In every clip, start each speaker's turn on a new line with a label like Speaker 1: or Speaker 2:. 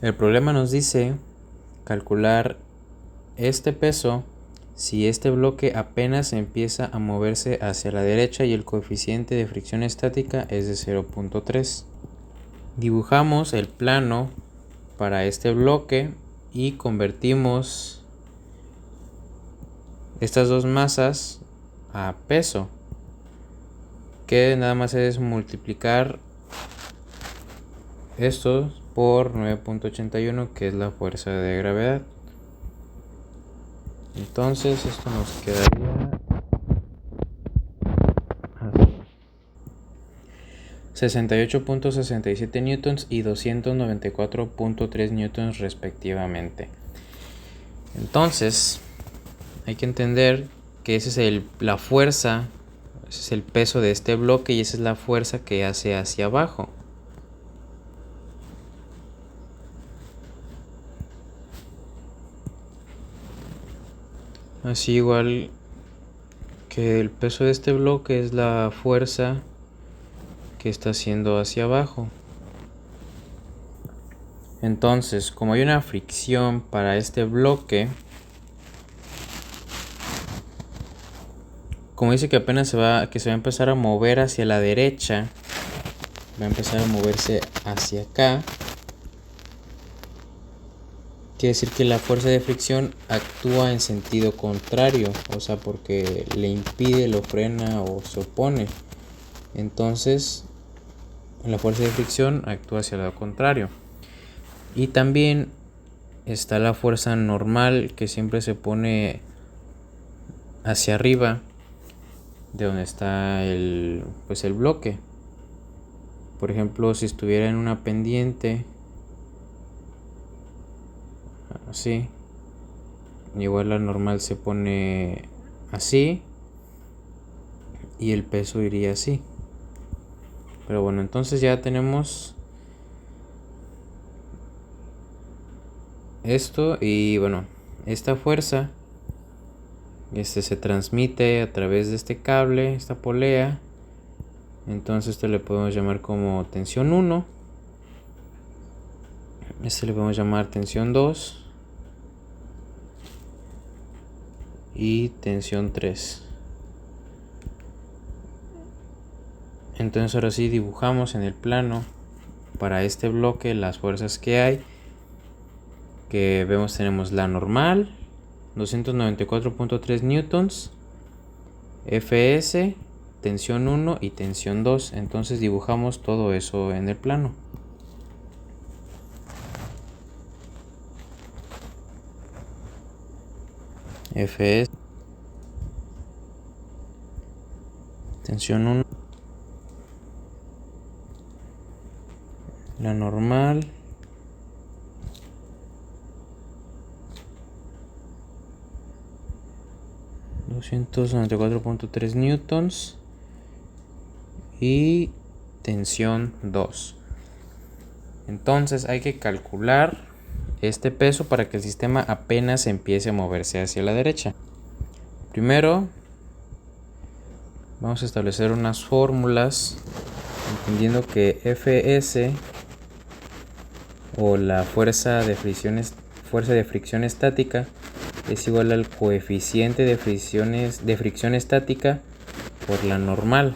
Speaker 1: El problema nos dice calcular este peso si este bloque apenas empieza a moverse hacia la derecha y el coeficiente de fricción estática es de 0.3. Dibujamos el plano para este bloque y convertimos estas dos masas a peso, que nada más es multiplicar esto por 9.81, que es la fuerza de gravedad. Entonces esto nos quedaría 68.67 newtons y 294.3 newtons respectivamente. Entonces hay que entender que esa es la fuerza, ese es el peso de este bloque y esa es la fuerza que hace hacia abajo. Así igual que el peso de este bloque es la fuerza que está haciendo hacia abajo. Entonces, como hay una fricción para este bloque, como dice que apenas se va a empezar a mover hacia la derecha, va a empezar a moverse hacia acá, quiere decir que la fuerza de fricción actúa en sentido contrario, o sea, porque le impide, lo frena o se opone. Entonces, la fuerza de fricción actúa hacia el lado contrario. Y también está la fuerza normal, que siempre se pone hacia arriba de donde está el bloque. Por ejemplo, si estuviera en una pendiente, así, igual la normal se pone así y el peso iría así. Pero bueno, entonces ya tenemos esto y bueno, esta fuerza se transmite a través de este cable, esta polea. Entonces esto le podemos llamar como tensión 1. Este le podemos llamar tensión 2 y tensión 3. Entonces ahora sí dibujamos en el plano para este bloque las fuerzas que hay. Que vemos, tenemos la normal, 294.3 newtons, Fs, tensión 1 y tensión 2. Entonces dibujamos todo eso en el plano. Fs, tensión 1, la normal, $294.3 newtons y tensión 2. Entonces hay que calcular este peso para que el sistema apenas empiece a moverse hacia la derecha. Primero vamos a establecer unas fórmulas, entendiendo que Fs, o la fuerza de fricción estática, es igual al coeficiente de fricción estática por la normal.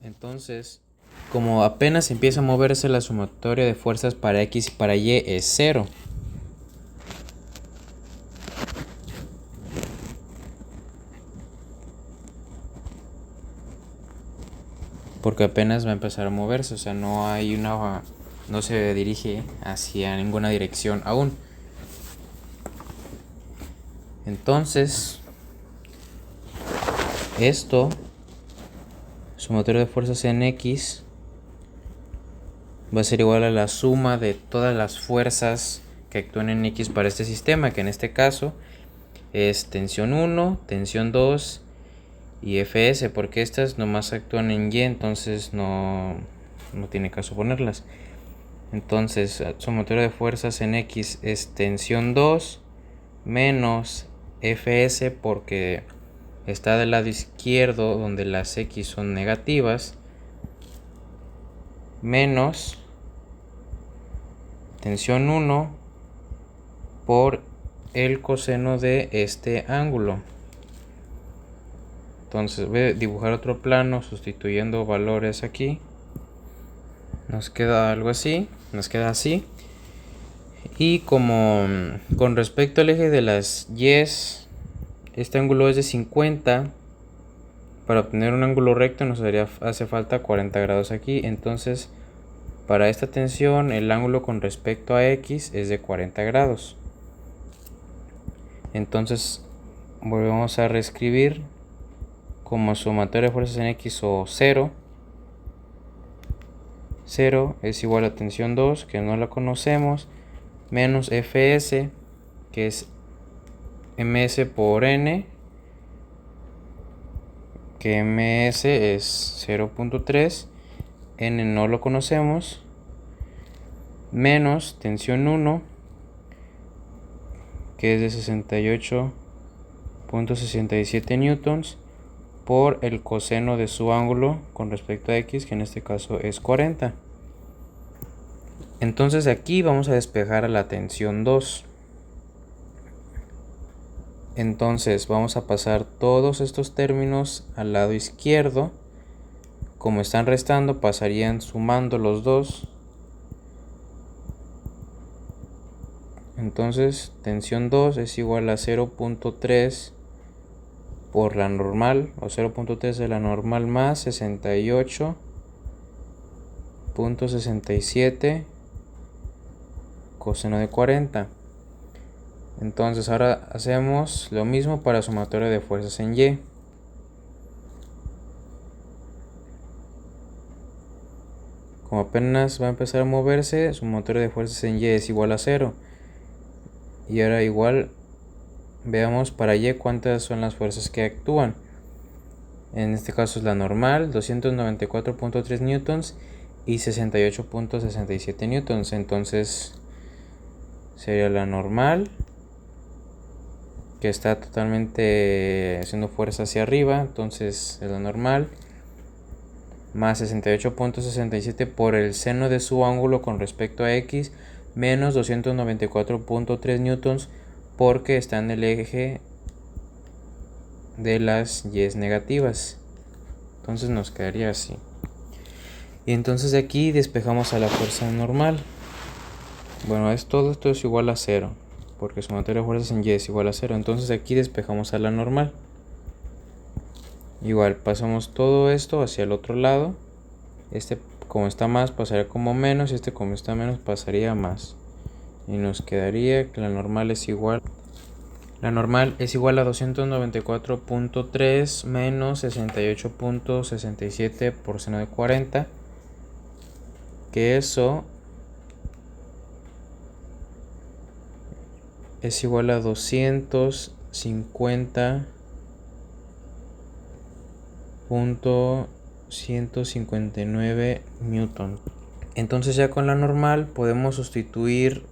Speaker 1: Entonces, como apenas empieza a moverse, la sumatoria de fuerzas para X y para Y es 0. Porque apenas va a empezar a moverse, o sea, no se dirige hacia ninguna dirección aún. Entonces, esto, sumatoria de fuerzas en X, va a ser igual a la suma de todas las fuerzas que actúan en X para este sistema, que en este caso es tensión 1, tensión 2 y Fs, porque estas nomás actúan en Y, entonces no tiene caso ponerlas. Entonces, sumatoria de fuerzas en X es tensión 2 menos Fs, porque está del lado izquierdo donde las X son negativas, menos tensión 1 por el coseno de este ángulo. Entonces voy a dibujar otro plano sustituyendo valores aquí. Nos queda algo así, nos queda así. Y como con respecto al eje de las Y's, este ángulo es de 50. Para obtener un ángulo recto nos hace falta 40 grados aquí. Entonces, para esta tensión, el ángulo con respecto a X es de 40 grados. Entonces, volvemos a reescribir como sumatoria de fuerzas en X o 0. 0 es igual a tensión 2, que no la conocemos, menos Fs, que es ms por n, que ms es 0.3, n no lo conocemos, menos tensión 1, que es de 68.67 newtons, por el coseno de su ángulo con respecto a X, que en este caso es 40. Entonces aquí vamos a despejar a la tensión 2. Entonces vamos a pasar todos estos términos al lado izquierdo. Como están restando, pasarían sumando los dos. Entonces tensión 2 es igual a 0.3 por la normal, o 0.3 de la normal más 68.67 coseno de 40. Entonces ahora hacemos lo mismo para sumatoria de fuerzas en Y. Como apenas va a empezar a moverse, sumatoria de fuerzas en Y es igual a 0. Y ahora igual veamos para Y cuántas son las fuerzas que actúan. En este caso es la normal, 294.3 newtons y 68.67 newtons. Entonces sería la normal, que está totalmente haciendo fuerza hacia arriba. Entonces es la normal, más 68.67 por el seno de su ángulo con respecto a X, menos 294.3 newtons, porque está en el eje de las Y's negativas. Entonces nos quedaría así. Y entonces de aquí despejamos a la fuerza normal. Bueno, todo esto es igual a 0, porque sumatoria de fuerzas en Y es igual a 0. Entonces de aquí despejamos a la normal. Igual pasamos todo esto hacia el otro lado. Este como está más pasaría como menos, y este como está menos pasaría más. Y nos quedaría que la normal es igual a 294.3 menos 68.67 por seno de 40, que eso es igual a 250.159 newton. Entonces ya con la normal podemos sustituir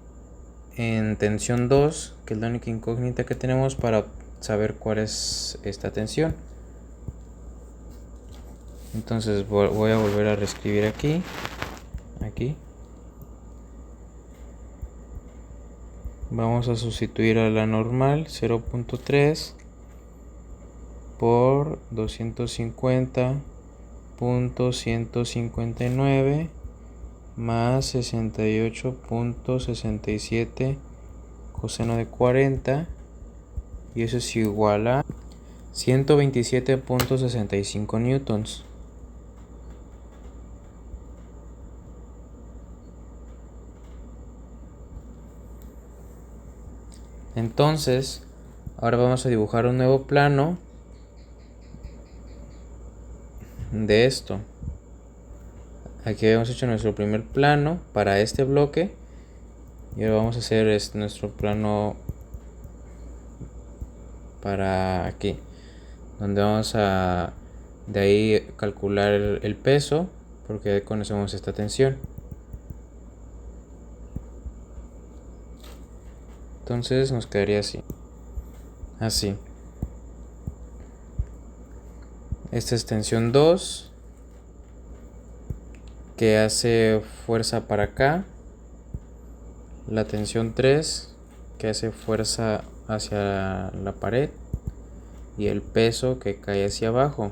Speaker 1: en tensión 2, que es la única incógnita que tenemos, para saber cuál es esta tensión. Entonces voy a volver a reescribir aquí. Vamos a sustituir a la normal 0.3 por 250.159 más 68.67 coseno de 40, y eso es igual a 127.65 newtons. Entonces ahora vamos a dibujar un nuevo plano de esto. Aquí habíamos hecho nuestro primer plano para este bloque, y ahora vamos a hacer nuestro plano para aquí, donde vamos a de ahí calcular el peso, porque ahí conocemos esta tensión. Entonces nos quedaría así. Esta es tensión 2, que hace fuerza para acá, la tensión 3 que hace fuerza hacia la pared y el peso que cae hacia abajo.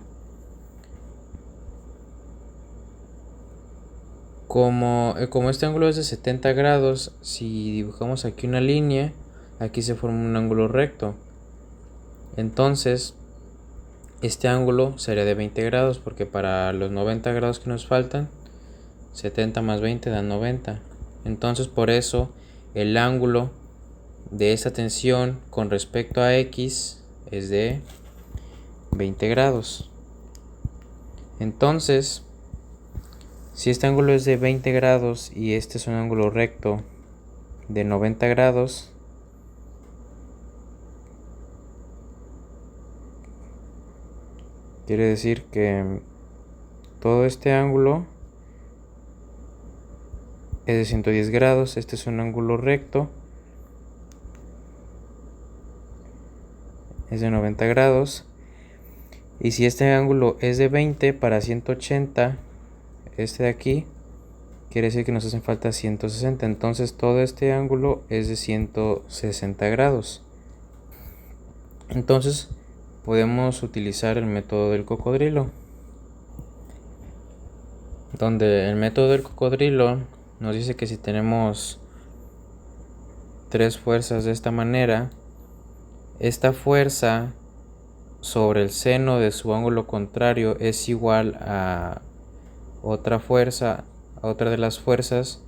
Speaker 1: Como este ángulo es de 70 grados, si dibujamos aquí una línea, aquí se forma un ángulo recto. Entonces, este ángulo sería de 20 grados, porque para los 90 grados que nos faltan, 70 más 20 dan 90. Entonces, por eso, el ángulo de esta tensión con respecto a X es de 20 grados. Entonces, si este ángulo es de 20 grados y este es un ángulo recto de 90 grados, quiere decir que todo este ángulo es de 110 grados. Este es un ángulo recto, es de 90 grados. Y si este ángulo es de 20 para 180, este de aquí, quiere decir que nos hacen falta 160. Entonces todo este ángulo es de 160 grados. Entonces podemos utilizar el método del cocodrilo, donde el método del cocodrilo nos dice que si tenemos tres fuerzas de esta manera, esta fuerza sobre el seno de su ángulo contrario es igual a otra fuerza, a otra de las fuerzas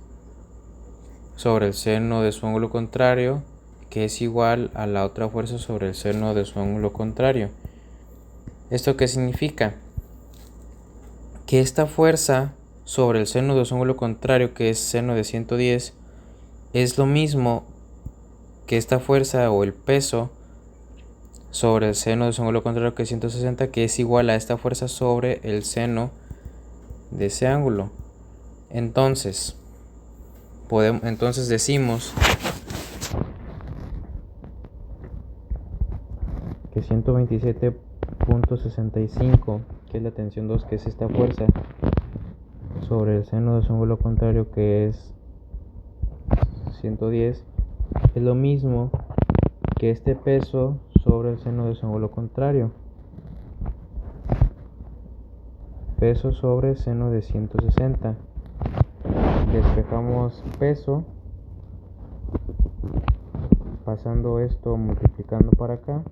Speaker 1: sobre el seno de su ángulo contrario, que es igual a la otra fuerza sobre el seno de su ángulo contrario. ¿Esto qué significa? Que esta fuerza sobre el seno de su ángulo contrario, que es seno de 110, es lo mismo que esta fuerza o el peso sobre el seno de su ángulo contrario, que es 160, que es igual a esta fuerza sobre el seno de ese ángulo. Entonces decimos que 127.65, que es la tensión 2, que es esta fuerza sobre el seno de su ángulo contrario, que es 110, es lo mismo que este peso sobre el seno de su ángulo contrario, peso sobre seno de 160. Despejamos peso, pasando esto, multiplicando para acá,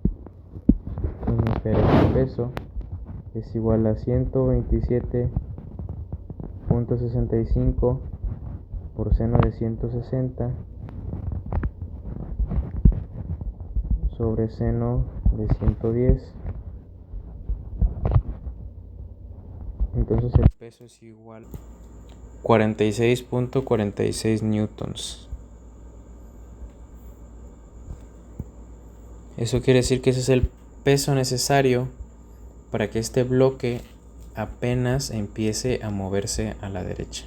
Speaker 1: entonces el peso es igual a 127.65 por seno de 160 sobre seno de 110. Entonces el peso es igual a 46.46 newtons. Eso quiere decir que ese es el peso necesario para que este bloque apenas empiece a moverse a la derecha.